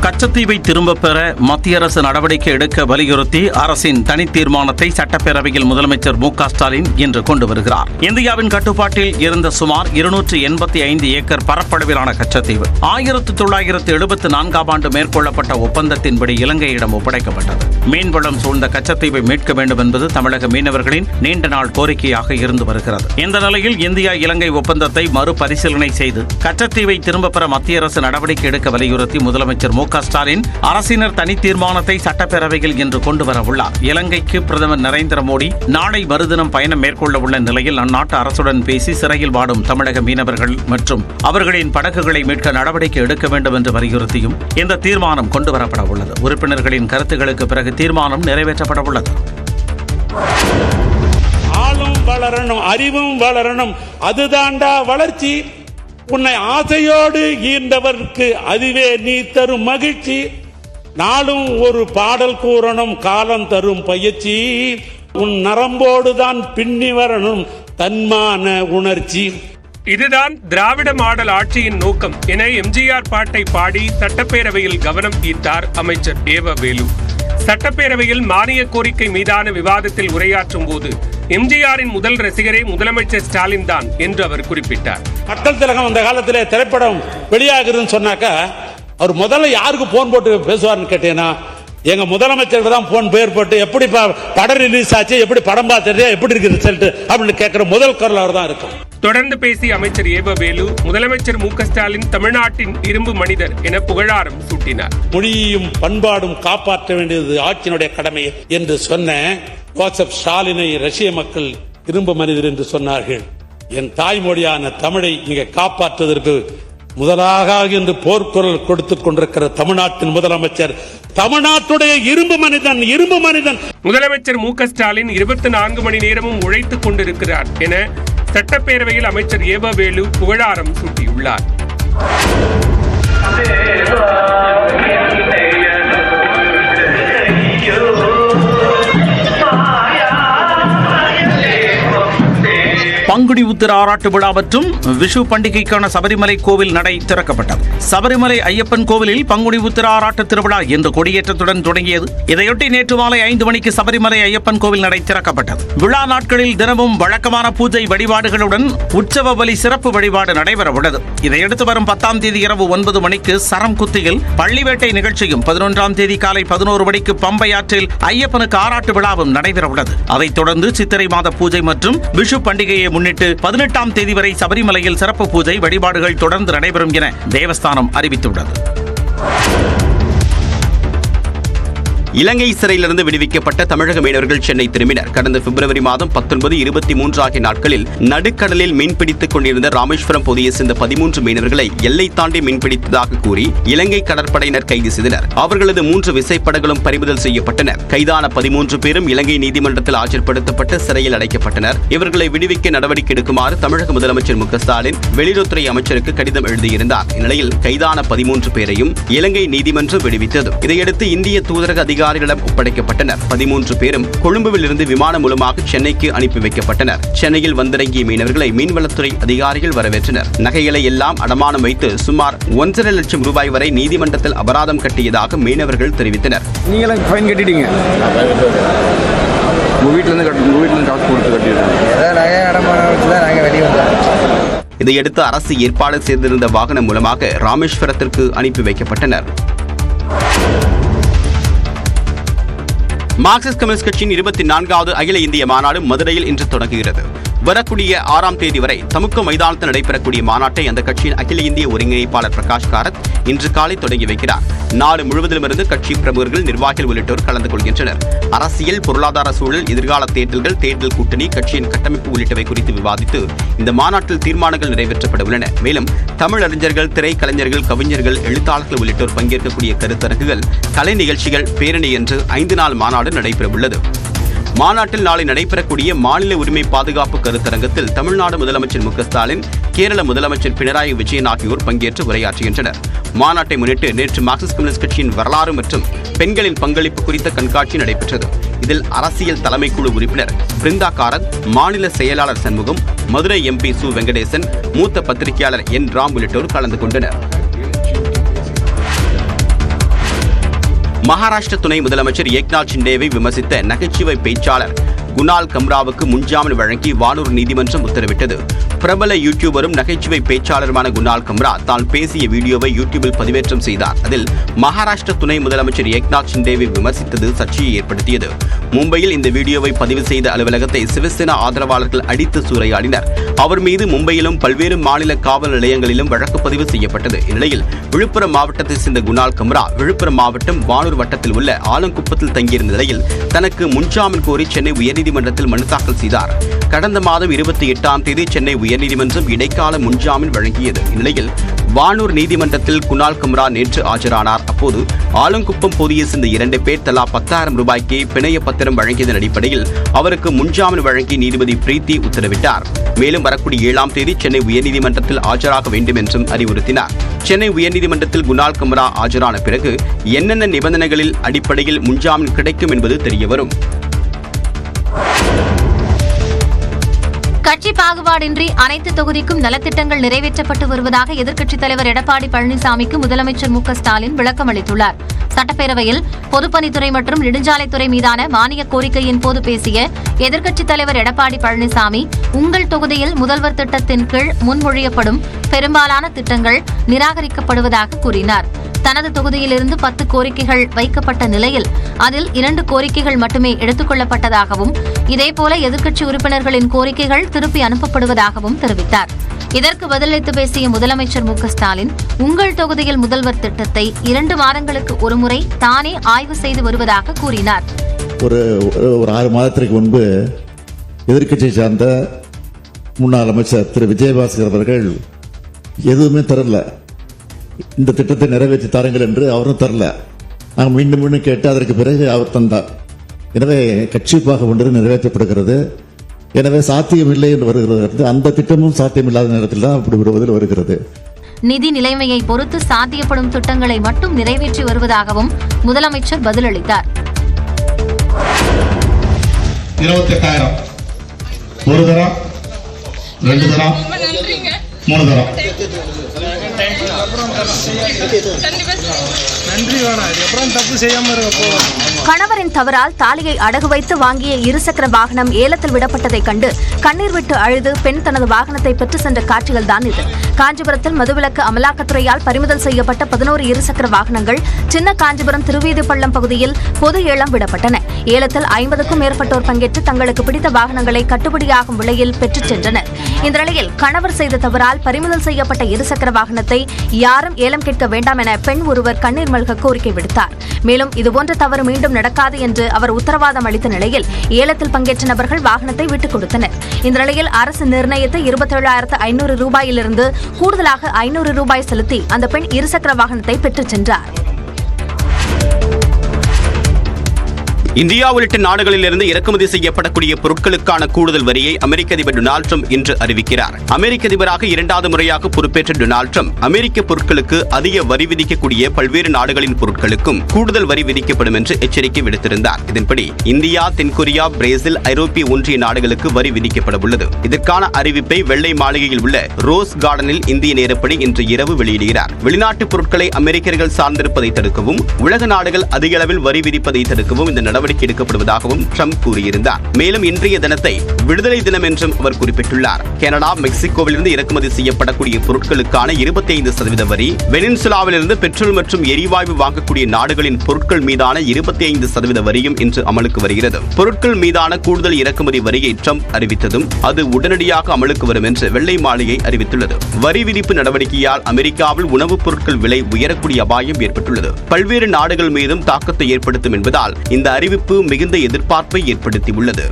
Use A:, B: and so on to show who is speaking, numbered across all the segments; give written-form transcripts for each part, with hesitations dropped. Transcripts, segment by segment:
A: கச்சத்தீவை திரும்பப் பெற மத்திய அரசு நடவடிக்கை எடுக்க வலியுறுத்தி அரசின் தனி தீர்மானத்தை சட்டப்பேரவையில் முதலமைச்சர் மு க ஸ்டாலின் இன்று கொண்டு வருகிறார். இந்தியாவின் கட்டுப்பாட்டில் இருந்த சுமார் 285 ஏக்கர் பரப்பளவிலான கச்சத்தீவு 1974ஆம் ஆண்டு மேற்கொள்ளப்பட்ட ஒப்பந்தத்தின்படி இலங்கையிடம் ஒப்படைக்கப்பட்டது. மீன்வளம் சூழ்ந்த கச்சத்தீவை மீட்க வேண்டும் என்பது தமிழக மீனவர்களின் நீண்ட நாள் கோரிக்கையாக இருந்து வருகிறது. இந்த நிலையில் இந்தியா இலங்கை ஒப்பந்தத்தை மறுபரிசீலனை செய்து கச்சத்தீவை திரும்பப் பெற மத்திய அரசு நடவடிக்கை எடுக்க வலியுறுத்தி முதலமைச்சர் மு க ஸ்டாலின் அரசினர் தனி தீர்மானத்தை சட்டப்பேரவையில் இன்று கொண்டு வர உள்ளார். இலங்கைக்கு பிரதமர் நரேந்திர மோடி நாளை மறுதினம் பயணம் மேற்கொள்ள உள்ள நிலையில் அந்நாட்டு அரசுடன் பேசி சிறையில் வாடும் தமிழக மீனவர்கள் மற்றும் அவர்களின் படகுகளை மீட்க நடவடிக்கை எடுக்க வேண்டும் என்று வலியுறுத்தியும் இந்த தீர்மானம் கொண்டுவரப்பட உள்ளது. உறுப்பினர்களின் கருத்துக்களுக்கு பிறகு தீர்மானம் நிறைவேற்றப்பட உள்ளது.
B: ஆளும் வளரணும், அறிவும் வளரணும், அதுதாண்டா வளர்ச்சி. உன்னை ஆசையோடு ஈர்ந்தவருக்கு அதுவே நீ தரும் மகிழ்ச்சி. நாளும் ஒரு பாடல் கூறணும், காலம் தரும் பயிற்சி. உன் நரம்போடுதான் பின்னி வரணும் தன்மான உணர்ச்சி.
C: இதுதான் திராவிட மாடல் ஆட்சியின் நோக்கம் என எம்ஜிஆர் பாட்டை பாடி சட்டப்பேரவையில் கவனம் ஈர்த்தார் அமைச்சர் ஏவ வேலு. சட்டப்பேரவையில் மானிய கோரிக்கை மீதான விவாதத்தில் உரையாற்றும் போது எம்ஜிஆரின் முதல் ரசிகரே முதலமைச்சர் ஸ்டாலின் தான் என்று அவர் குறிப்பிட்டார்.
B: மக்கள் திலகம் அந்த காலத்திலே திரைப்படம் வெளியாகுதுன்னு சொன்னாக்கா அவர் முதல்ல யாருக்கு போன் போட்டு பேசுவார்னு கேட்டீங்கன்னா எங்க முதலமைச்சருக்கு தான் போன் பேர் போட்டு எப்படி படம் ரிலீஸ் ஆச்சு, எப்படி படம் பார்த்துட்டு எப்படி இருக்கு ரிசல்ட் அப்படின்னு கேட்கிற முதல் குரல் அவர் தான் இருக்கும்.
C: தொடர்ந்து பேசிய அமைச்சர் ஏவ வேலு முதலமைச்சர் மு க ஸ்டாலின் தமிழ்நாட்டின் இரும்பு மனிதர் என புகழாரம் சூட்டினார்.
B: மொழியையும் பண்பாடும் காப்பாற்ற வேண்டியது ஆட்சியினுடைய கடமை என்று சொன்ன ஜோசப் ஸ்டாலினை ரஷ்ய மக்கள் இரும்பு மனிதர் என்று சொன்னார்கள். என் தாய்மொழியான தமிழை இங்கே காப்பாற்றுவதற்கு முதலாக என்று போர்க்குரல் கொடுத்துக் கொண்டிருக்கிற தமிழ்நாட்டின் முதலமைச்சர் தமிழ்நாட்டுடைய இரும்பு மனிதன், இரும்பு மனிதன்.
C: முதலமைச்சர் மு க ஸ்டாலின் 24 மணி நேரமும் உழைத்துக் கொண்டிருக்கிறார் என சட்டப்பேரவையில் அமைச்சர் ஏவ வேலு புகழாரம் சூட்டியுள்ளார்.
A: பங்குனி உத்திர ஆராட்டு விழா மற்றும் விஷு பண்டிகைக்கான சபரிமலை கோவில் நடை திறக்கப்பட்டது. சபரிமலை ஐயப்பன் கோவிலில் பங்குனி உத்திர ஆராட்டு திருவிழா இன்று கொடியேற்றத்துடன் தொடங்கியது. இதையொட்டி நேற்று மாலை 5 மணிக்கு சபரிமலை ஐயப்பன் கோவில் நடை திறக்கப்பட்டது. விழா நாட்களில் தினமும் வழக்கமான பூஜை வழிபாடுகளுடன் உற்சவ பலி சிறப்பு வழிபாடு நடைபெற உள்ளது. இதையடுத்து வரும் 10ஆம் தேதி இரவு 9 மணிக்கு சரம் குத்தியில் பள்ளிவேட்டை நிகழ்ச்சியும் 11ஆம் தேதி காலை 11 மணிக்கு பம்பை ஆற்றில் ஐயப்பனுக்கு ஆராட்டு விழாவும் நடைபெற உள்ளது. அதைத் தொடர்ந்து சித்திரை மாத பூஜை மற்றும் விஷு பண்டிகையை முன்னிட்டு 18ஆம் தேதி வரை சபரிமலையில் சிறப்பு பூஜை வழிபாடுகள் தொடர்ந்து நடைபெறும் என தேவஸ்தானம் அறிவித்துள்ளது.
D: இலங்கை சிறையிலிருந்து விடுவிக்கப்பட்ட தமிழக மீனவர்கள் சென்னை திரும்பினர். கடந்த பிப்ரவரி மாதம் 19, 23 ஆகிய நாட்களில் நடுக்கடலில் மீன்பிடித்துக் கொண்டிருந்த ராமேஸ்வரம் பகுதியை சேர்ந்த 13 மீனவர்களை எல்லை தாண்டி மீன்பிடித்ததாக கூறி இலங்கை கடற்படையினர் கைது செய்தனர். அவர்களது 3 விசைப்படகுகளும் பறிமுதல் செய்யப்பட்டன. கைதான 13 பேரும் இலங்கை நீதிமன்றத்தில் ஆஜர்படுத்தப்பட்டு சிறையில் அடைக்கப்பட்டனர். இவர்களை விடுவிக்க நடவடிக்கை எடுக்குமாறு தமிழக முதலமைச்சர் மு க ஸ்டாலின் வெளியுறவுத்துறை அமைச்சருக்கு கடிதம் எழுதியிருந்தார். இந்நிலையில் கைதான 13 பேரையும் இலங்கை நீதிமன்றம் விடுவித்தது. இதையடுத்து இந்திய தூதரக அதிகாரிகளிடம் ஒப்படைக்கப்பட்டனர். 13 பேரும் கொழும்புவில் இருந்து விமானம் மூலமாக சென்னைக்கு அனுப்பி வைக்கப்பட்டனர். சென்னையில் வந்திறங்கிய மீனவர்களை மீன்வளத்துறை அதிகாரிகள் வரவேற்றனர். நகைகளை எல்லாம் அடமானம் வைத்து சுமார் 1.5 லட்சம் ரூபாய் வரை நீதிமன்றத்தில் அபராதம் கட்டியதாக மீனவர்கள் தெரிவித்தனர்.
E: நீங்களும் ஃபைன் கட்டிட்டீங்க? உங்க வீட்ல இருந்து காசு கொடுத்து கட்டிடுறோம். நகை அடமானம் வச்சு தான் நாங்கள் வெளியே வந்தோம்.
D: இதையடுத்து அரசு ஏற்பாடு செய்திருந்த வாகனம் மூலமாக ராமேஸ்வரத்திற்கு அனுப்பி வைக்கப்பட்டனர். மார்க்சிஸ்ட் கம்யூனிஸ்ட் கட்சியின் 24வது அகில இந்திய மாநாடு மதுரையில் இன்று தொடங்குகிறது. வரக்கூடிய 6ஆம் தேதி வரை தமுக்க மைதானத்தில் நடைபெறக்கூடிய மாநாட்டை அந்த கட்சியின் அகில இந்திய ஒருங்கிணைப்பாளர் பிரகாஷ் காரத் இன்று காலை தொடங்கி வைக்கிறார். நாடு முழுவதிலுமிருந்து கட்சி பிரமுகர்கள், நிர்வாகிகள் உள்ளிட்டோர் கலந்து கொள்கின்றனர். அரசியல், பொருளாதார சூழல், எதிர்கால தேர்தல்கள், தேர்தல் கூட்டணி, கட்சியின் கட்டமைப்பு உள்ளிட்டவை குறித்து விவாதித்து இந்த மாநாட்டில் தீர்மானங்கள் நிறைவேற்றப்பட உள்ளன. மேலும் தமிழ் அறிஞர்கள், திரைக்கலைஞர்கள், கவிஞர்கள், எழுத்தாளர்கள் உள்ளிட்டோர் பங்கேற்கக்கூடிய கருத்தரங்குகள், கலை நிகழ்ச்சிகள், பேரணி என்று 5 நாள் மாநாடு நடைபெறவுள்ளது. மாநாட்டில் நாளை நடைபெறக்கூடிய மாநில உரிமை பாதுகாப்பு கருத்தரங்கத்தில் தமிழ்நாடு முதலமைச்சர் மு க ஸ்டாலின், கேரள முதலமைச்சர் பினராயி விஜயன் ஆகியோர் பங்கேற்று உரையாற்றுகின்றனர். மாநாட்டை முன்னிட்டு நேற்று மார்க்சிஸ்ட் கம்யூனிஸ்ட் கட்சியின் வரலாறு மற்றும் பெண்களின் பங்களிப்பு குறித்த கண்காட்சி நடைபெற்றது. இதில் அரசியல் தலைமைக்குழு உறுப்பினர் பிருந்தா காரத், மாநில செயலாளர் சண்முகம், மதுரை MP சு வெங்கடேசன், மூத்த பத்திரிகையாளர் என் ராம் உள்ளிட்டோர் கலந்து கொண்டனர். மகாராஷ்டிர துணை முதலமைச்சர் ஏக்நாத் ஷிண்டேவை விமர்சித்த நகைச்சுவை பேச்சாளர் குனால் கம்ராவுக்கு முன்ஜாமீன் வழங்கி வானூர் நீதிமன்றம் உத்தரவிட்டது. பிரபல யூடியூபரும் நகைச்சுவை பேச்சாளருமான குனால் கம்ரா தான் பேசிய வீடியோவை யூடியூபில் பதிவேற்றம் செய்தார். அதில் மகாராஷ்டிர துணை முதலமைச்சர் ஏக்நாத் ஷிண்டேவை விமர்சித்தது சர்ச்சையை ஏற்படுத்தியது. மும்பையில் இந்த வீடியோவை பதிவு செய்த அலுவலகத்தை சிவசேனா ஆதரவாளர்கள் அடித்து சூறையாடினர். அவர் மீது மும்பையிலும் பல்வேறு மாநில காவல் நிலையங்களிலும் வழக்கு பதிவு செய்யப்பட்டது. இந்நிலையில் விழுப்புரம் மாவட்டத்தை சேர்ந்த குனால் கம்ரா விழுப்புரம் மாவட்டம் வானூர் வட்டத்தில் உள்ள ஆலங்குப்பத்தில் தங்கியிருந்த நிலையில் தனக்கு முன்ஜாமீன் கோரி சென்னை உயர்நீதிமன்றத்தில் மனு தாக்கல் செய்தார். கடந்த மாதம் 28ஆம் தேதி சென்னை உயர்நீதிமன்றம் இடைக்கால முன்ஜாமீன் வழங்கியது. இந்நிலையில் வானூர் நீதிமன்றத்தில் குனால் கம்ரா நேற்று ஆஜரானார். அப்போது ஆலங்குப்பம் பகுதியை சேர்ந்த 2 பேர் தலா 10,000 ரூபாய்க்கு பிணைய பத்திரம் வழங்கியதன் அடிப்படையில் அவருக்கு முன்ஜாமீன் வழங்கி நீதிபதி பிரீத்தி உத்தரவிட்டார். மேலும் வரக்கூடிய 7ஆம் தேதி சென்னை உயர்நீதிமன்றத்தில் ஆஜராக வேண்டும் என்றும் அறிவுறுத்தினார். சென்னை உயர்நீதிமன்றத்தில் குனால் கம்ரா ஆஜரான பிறகு என்னென்ன நிபந்தனைகளில் அடிப்படையில் முன்ஜாமீன் கிடைக்கும் என்பது தெரியவரும்.
F: கட்சி பாகுபாடின்றி அனைத்து தொகுதிக்கும் நலத்திட்டங்கள் நிறைவேற்றப்பட்டு வருவதாக எதிர்க்கட்சித் தலைவர் எடப்பாடி பழனிசாமிக்கு முதலமைச்சர் மு க ஸ்டாலின் விளக்கம் அளித்துள்ளார். சட்டப்பேரவையில் பொதுப்பணித்துறை மற்றும் நெடுஞ்சாலைத்துறை மீதான மானிய கோரிக்கையின் போது பேசிய எதிர்க்கட்சித் தலைவர் எடப்பாடி பழனிசாமி, உங்கள் தொகுதியில் முதல்வர் திட்டத்தின் கீழ் முன்மொழியப்படும் பெரும்பாலான திட்டங்கள் நிராகரிக்கப்படுவதாக கூறினார். தனது தொகுதியிலிருந்து 10 கோரிக்கைகள் வைக்கப்பட்ட நிலையில் அதில் 2 கோரிக்கைகள் மட்டுமே எடுத்துக் கொள்ளப்பட்டதாகவும், இதேபோல எதிர்க்கட்சி உறுப்பினர்களின் கோரிக்கைகள் திருப்பி அனுப்பப்படுவதாகவும் தெரிவித்தார். இதற்கு பதிலளித்து பேசிய முதலமைச்சர் மு க ஸ்டாலின், உங்கள் தொகுதியில் முதல்வர் திட்டத்தை 2 மாதங்களுக்கு ஒருமுறை தானே ஆய்வு செய்து வருவதாக கூறினார்.
G: ஒரு 6 மாதத்திற்கு முன்பு எதிர்க்கட்சியை சார்ந்த முன்னாள் அமைச்சர் திரு விஜயபாஸ்கர் அவர்கள் எதுவுமே தரல, இந்த திட்டத்தை நிறைவேற்றி தாருங்கள் என்று அவரும் தரல. நாங்கள் மீண்டும் மீண்டும் கேட்டு அதற்கு பிறகு அவர் தந்தார். எனவே கட்சி பாகு ஒன்று நிறைவேற்றப்படுகிறது. எனவே சாத்தியமில்லை என்று வருகிறது. அந்த திட்டமும் சாத்தியமில்லாத நேரத்தில் தான் அப்படி வருவதில் வருகிறது.
F: நிதி நிலைமையை பொறுத்து சாத்தியப்படும் திட்டங்களை மட்டும் நிறைவேற்றி வருவதாகவும் முதலமைச்சர் பதிலளித்தார்.
H: 28,000 ஒரு தரம், 2 தரம், 3 தரம்.
I: கணவரின் தவறால் தாலியை அடகு வைத்து வாங்கிய இருசக்கர வாகனம் ஏலத்தில் விடப்பட்டதைக் கண்டு கண்ணீர் விட்டு அழுது பெண் தனது வாகனத்தை பெற்று சென்ற காட்சிகள் தான் இது. காஞ்சிபுரத்தில் மதுவிலக்கு அமலாக்கத்துறையால் பறிமுதல் செய்யப்பட்ட 11 இருசக்கர வாகனங்கள் சின்ன காஞ்சிபுரம் திருவீதிப்பள்ளம் பகுதியில் பொது ஏலம் விடப்பட்டன. ஏலத்தில் 50க்கும் மேற்பட்டோர் பங்கேற்று தங்களுக்கு பிடித்த வாகனங்களை கட்டுப்படியாகும் விலையில் பெற்றுச் சென்றனர். இந்த நிலையில் கணவர் செய்த தவறால் பறிமுதல் செய்யப்பட்ட இருசக்கர வாகனத்தை யாரும் ஏலம் கேட்க வேண்டாம் என பெண் ஒருவர் கண்ணீர் மல்க கோரிக்கை விடுத்தார். மேலும் இதுபோன்ற தவறு மீண்டும் நடக்காது என்று அவர் உத்தரவாதம் அளித்த நிலையில் ஏலத்தில் பங்கேற்ற நபர்கள் வாகனத்தை விட்டுக் கொடுத்தனர். இந்த நிலையில் அரசு நிர்ணயித்த 27,500 ரூபாயிலிருந்து கூடுதலாக 500 ரூபாய் செலுத்தி அந்த பெண் இருசக்கர வாகனத்தை பெற்றுச் சென்றார்.
D: இந்தியா உள்ளிட்ட நாடுகளிலிருந்து இறக்குமதி செய்யப்படக்கூடிய பொருட்களுக்கான கூடுதல் வரியை அமெரிக்க அதிபர் டொனால்டு ட்ரம்ப் இன்று அறிவிக்கிறார். அமெரிக்க அதிபராக 2வது முறையாக பொறுப்பேற்ற டொனால்டு ட்ரம்ப் அமெரிக்க பொருட்களுக்கு அதிக வரி விதிக்கக்கூடிய பல்வேறு நாடுகளின் பொருட்களுக்கும் கூடுதல் வரி விதிக்கப்படும் என்று எச்சரிக்கை விடுத்திருந்தார். இதன்படி இந்தியா, தென்கொரியா, பிரேசில், ஐரோப்பிய ஒன்றிய நாடுகளுக்கு வரி விதிக்கப்பட உள்ளது. இதற்கான அறிவிப்பை வெள்ளை மாளிகையில் உள்ள ரோஸ் கார்டனில் இந்திய நேரப்படி இன்று இரவு வெளியிடுகிறார். வெளிநாட்டு பொருட்களை அமெரிக்கர்கள் சார்ந்திருப்பதை தடுக்கவும், உலக நாடுகள் அதிக அளவில் வரி விதிப்பதை தடுக்கவும் இந்த நடவடிக்கை எடுக்கப்படுவதாக ட்ரம்ப் கூறியிருந்தார். மேலும் இன்றைய தினத்தை விடுதலை தினம் என்றும் அவர் குறிப்பிட்டுள்ளார். கனடா, மெக்சிகோவிலிருந்து இறக்குமதி செய்யப்படக்கூடிய பொருட்களுக்கான 25% வரி, வெனின்சுலாவிலிருந்து பெட்ரோல் மற்றும் எரிவாயு வாங்கக்கூடிய நாடுகளின் பொருட்கள் மீதான 25% வரியும் இன்று அமலுக்கு வருகிறது. பொருட்கள் மீதான கூடுதல் இறக்குமதி வரியை ட்ரம்ப் அறிவித்ததும் அது உடனடியாக அமலுக்கு வரும் என்று வெள்ளை மாளிகை அறிவித்துள்ளது. வரி விதிப்பு நடவடிக்கையால் அமெரிக்காவில் உணவுப் பொருட்கள் விலை உயரக்கூடிய அபாயம் ஏற்பட்டுள்ளது. பல்வேறு நாடுகள் மீதும் தாக்கத்தை ஏற்படுத்தும் என்பதால் இந்த அறிவிப்பு மிகுந்த எதிர்பார்ப்பை ஏற்படுத்தியுள்ளது.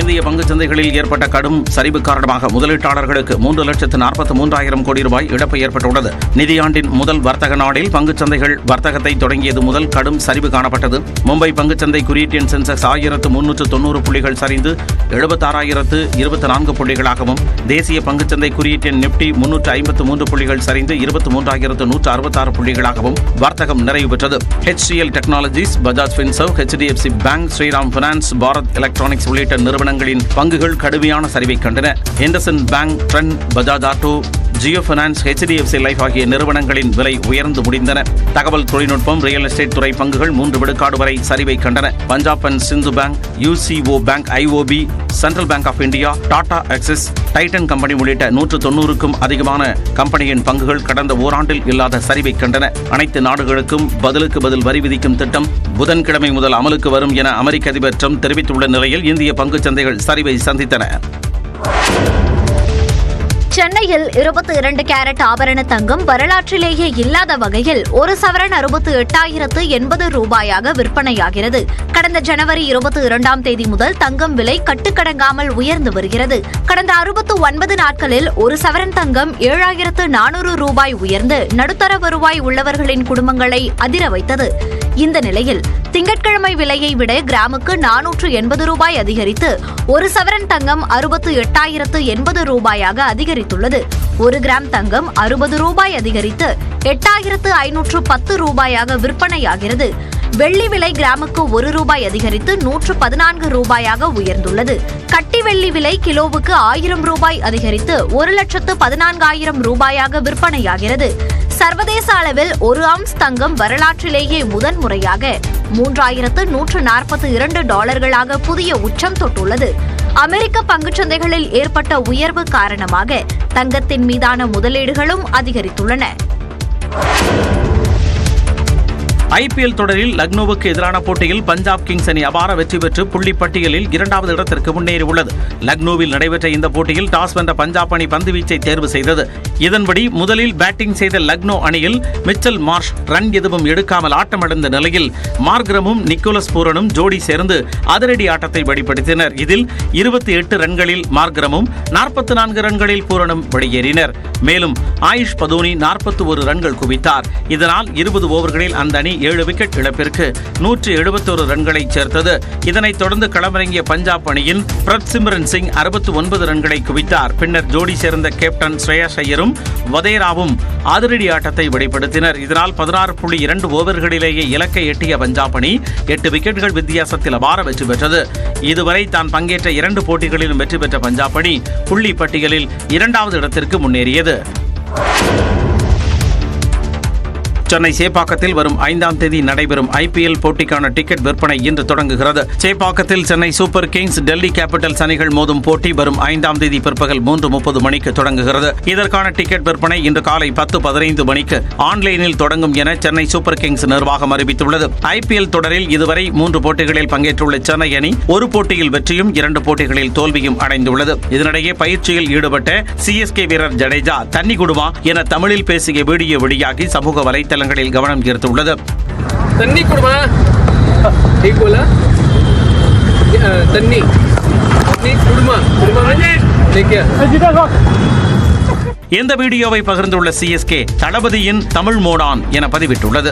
A: இந்திய பங்குச் சந்தைகளில் ஏற்பட்ட கடும் சரிவு காரணமாக முதலீட்டாளர்களுக்கு 3,43,000 கோடி ரூபாய் இழப்பு ஏற்பட்டுள்ளது. நிதியாண்டின் முதல் வர்த்தக நாளில் பங்குச் சந்தைகள் வர்த்தகத்தை தொடங்கியது முதல் கடும் சரிவு காணப்பட்டது. மும்பை பங்குச்சந்தை குறியீட்டின் சென்செக்ஸ் 1,390 புள்ளிகள் சரிந்து 76,024 புள்ளிகளாகவும், தேசிய பங்குச்சந்தை குறியீட்டின் நிப்டி 353 புள்ளிகள் சரிந்து 23,166 புள்ளிகளாகவும் வர்த்தகம் நிறைவு பெற்றது. HCL Technologies, Bajaj Finserv, HDFC Bank, Shriram Finance, Bharat Electronics உள்ளிட்ட நிறுவனங்களின் பங்குகள் கடுமையான சரிவை கண்டன. Henderson Bank, Trent, Bajaj Auto, Jio Finance, HDFC Life ஆகிய நிறுவனங்களின் விலை உயர்ந்து முடிந்தன. தகவல் தொழில்நுட்பம், ரியல் எஸ்டேட் துறை பங்குகள் 3 விழுக்காடு வரை சரிவை கண்டன. Punjab and Sind Bank, UCO Bank, IOB, Central Bank of India, Tata Elxsi, Titan Company உள்ளிட்ட 190க்கும் அதிகமான கம்பெனியின் பங்குகள் கடந்த ஓராண்டில் இல்லாத சரிவை கண்டன. அனைத்து நாடுகளுக்கும் பதிலுக்கு பதில் வரி விதிக்கும் திட்டம் புதன்கிழமை முதல் அமலுக்கு வரும் என அமெரிக்க அதிபர் ட்ரம்ப் தெரிவித்துள்ள நிலையில் இந்திய பங்குச் சந்தைகள் சரிவை சந்தித்தன.
I: சென்னையில் 22 கேரட் ஆபரண தங்கம் வரலாற்றிலேயே இல்லாத வகையில் 1 சவரன் 68,080 ரூபாயாக விற்பனையாகிறது. கடந்த ஜனவரி 22ஆம் தேதி முதல் தங்கம் விலை கட்டுக்கடங்காமல் உயர்ந்து வருகிறது. கடந்த 69 நாட்களில் 1 சவரன் தங்கம் 7,400 ரூபாய் உயர்ந்து நடுத்தர வருவாய் உள்ளவர்களின் குடும்பங்களை அதிர வைத்தது. இந்த நிலையில் திங்கட்கிழமை விலையை விட கிராமுக்கு 480 ரூபாய் அதிகரித்து 1 சவரன் தங்கம் 68,080 ரூபாயாக அதிகரித்துள்ளது. 1 கிராம் தங்கம் 60 ரூபாய் அதிகரித்து 8,510 ரூபாயாக விற்பனையாகிறது. வெள்ளி விலை கிராமுக்கு 1 ரூபாய் அதிகரித்து 114 ரூபாயாக உயர்ந்துள்ளது. கட்டி வெள்ளி விலை கிலோவுக்கு 1000 ரூபாய் அதிகரித்து 1,14,000 ரூபாயாக விற்பனையாகிறது. சர்வதேச அளவில் 1 அவுன்ஸ் தங்கம் வரலாற்றிலேயே முதன்முறையாக $3,142 புதிய உச்சம் தொட்டுள்ளது. அமெரிக்க பங்குச்சந்தைகளில் ஏற்பட்ட உயர்வு காரணமாக தங்கத்தின் மீதான முதலீடுகளும் அதிகரித்துள்ளன.
A: IPL தொடரில் லக்னோவுக்கு எதிரான போட்டியில் பஞ்சாப் கிங்ஸ் அணி அபார வெற்றி பெற்று புள்ளிப்பட்டியலில் 2வது இடத்திற்கு முன்னேறியுள்ளது. லக்னோவில் நடைபெற்ற இந்த போட்டியில் டாஸ் வென்ற பஞ்சாப் அணி பந்துவீச்சை தேர்வு செய்தது. இதன்படி முதலில் பேட்டிங் செய்த லக்னோ அணியில் மிச்சல் மார்ஷ் ரன் எதுவும் எடுக்காமல் ஆட்டமிழந்த நிலையில் மார்க்ரமும் நிக்கோலஸ் பூரனும் ஜோடி சேர்ந்து அதிரடி ஆட்டத்தை வெளிப்படுத்தினர். இதில் 28 ரன்களில் மார்க்ரமும் 44 ரன்களில் பூரனும் வெளியேறினர். மேலும் ஆயுஷ் பதோனி 41 ரன்கள் குவித்தார். இதனால் 20 ஓவர்களில் அந்த அணி 7 விக்கெட் இழப்பிற்கு 171 ரன்களை சேர்த்தது. இதனைத் தொடர்ந்து களமிறங்கிய பஞ்சாப் அணியின் பிரத்சிம்ரன் சிங் 69 ரன்களை குவித்தார். பின்னர் ஜோடி சேர்ந்த கேப்டன் ஸ்ரேயாஸ் ஐயரும் வதேராவும் அதிரடி ஆட்டத்தை வெளிப்படுத்தினர். இதனால் 16.2 ஓவர்களிலேயே இலக்கை எட்டிய பஞ்சாப் அணி 8 விக்கெட்டுகள் வித்தியாசத்தில் அபார வெற்றி பெற்றது. இதுவரை தான் பங்கேற்ற 2 போட்டிகளிலும் வெற்றி பெற்ற பஞ்சாப் அணி புள்ளி பட்டியலில் 2வது இடத்திற்கு முன்னேறியது. சென்னை சேப்பாக்கத்தில் வரும் 5ஆம் தேதி நடைபெறும் IPL போட்டிக்கான டிக்கெட் விற்பனை இன்று தொடங்குகிறது. சேப்பாக்கத்தில் Chennai Super Kings, Delhi Capitals அணிகள் மோதும் போட்டி வரும் 5ஆம் தேதி பிற்பகல் 3:30 மணிக்கு தொடங்குகிறது. இதற்கான டிக்கெட் விற்பனை இன்று காலை 10:15 மணிக்கு ஆன்லைனில் தொடங்கும் என சென்னை சூப்பர் கிங்ஸ் நிர்வாகம் அறிவித்துள்ளது. IPL தொடரில் இதுவரை 3 போட்டிகளில் பங்கேற்றுள்ள சென்னை அணி 1 போட்டியில் வெற்றியும் 2 போட்டிகளில் தோல்வியும் அடைந்துள்ளது. இதனிடையே பயிற்சியில் ஈடுபட்ட CSK வீரர் ஜடேஜா தண்ணி குடுமா என தமிழில் பேசிய வீடியோ வெளியாகி சமூக வலைதளங்களில் கவனம் ஈர்த்துள்ளது.
J: தண்ணி குடுமா ठीक बोला तन्नी कुड़मा
A: இந்த வீடியோவை பகிர்ந்துள்ள CSK தளபதியின் தமிழ் மோடான் என பதிவிட்டுள்ளது.